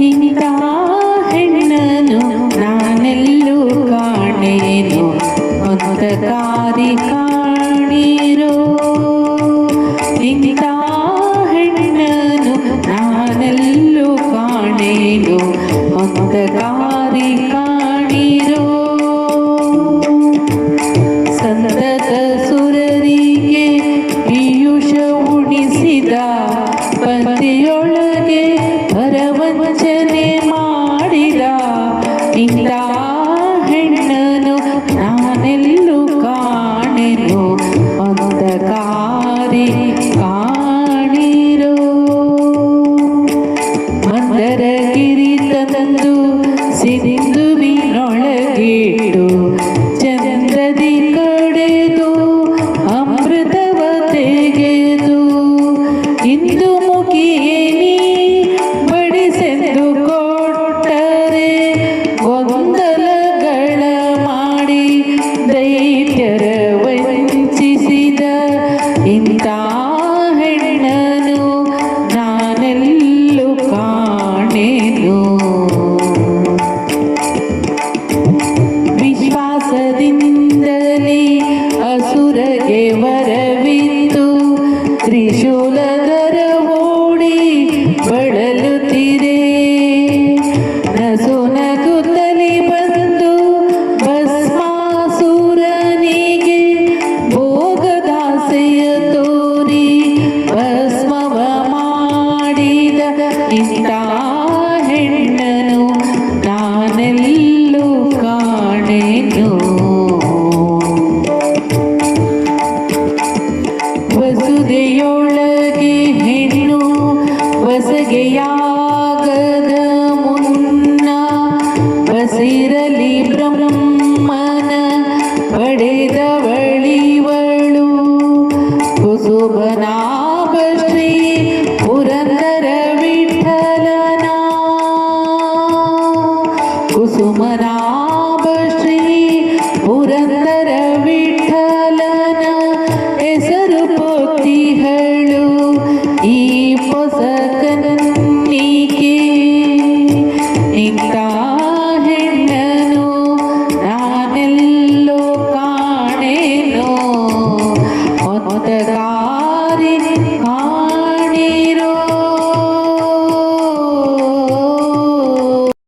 ಇಂಥ ಹೆಣ್ಣನು ನಾನೆಲ್ಲೂ ಕಾಣೇನು ಮಂದಕಾರಿ ಕಾಣಿರೋ. ಇಂಥ ಹೆಣ್ಣನು ನಾನೆಲ್ಲೂ ಕಾಣೇನು ಮಂದಕಾರಿ ಕಾಣಿರೋ. ಸಂತತ ಸುರರಿಗೆ ಪೀಯೂಷ ಉಣಿಸಿದ ಪಂಕ್ತಿಯೊಳಗೆ ಪರವಂಚನೆ ಮಾಡಿದ ಇಂಥ ಹೆಣ್ಣನು ನಾನೆಲ್ಲೂ ಕಾಣೆನು ಮಂದಕಾರಿ ಕಾಣಿರೋ. ಮಂದರಗಿರಿ ತಂದು ಸಿಂಧುವಿನೊಳಗಿಟ್ಟು ಚಂದ್ರದಿ ಕಡೆದು ಅಮೃತವ ತೆಗೆದು ಇಂದು ಮುಗಿಯೇ ನೀ ಬಡಿಸೆಂದು ಕೊಟ್ಟರೆ ಗೊಂದಲಗಳ ಮಾಡಿ ದೈತ್ಯರ ವಂಚಿಸಿದ ಇಂಥ ಹೆಣ್ಣನು ನಾನೆಲ್ಲೂ ಕಾಣೆನು. ವಿಶ್ವಾಸದಿಂದಲೇ ಅಸುರಗೆ ವರವಿತ್ತು ತ್ರಿಶೂಲಧರ ಓಡಿ ಬಳಲುತ್ತಿರೆ. ನಸುನಗುತ್ತಲಿ ಬಂದು ಭಸ್ಮಾಸುರನಿಗೆ ಭೋಗದಾಸೆಯ ತೋರಿ ಭಸ್ಮವ ಮಾಡಿದ ಇಂಥ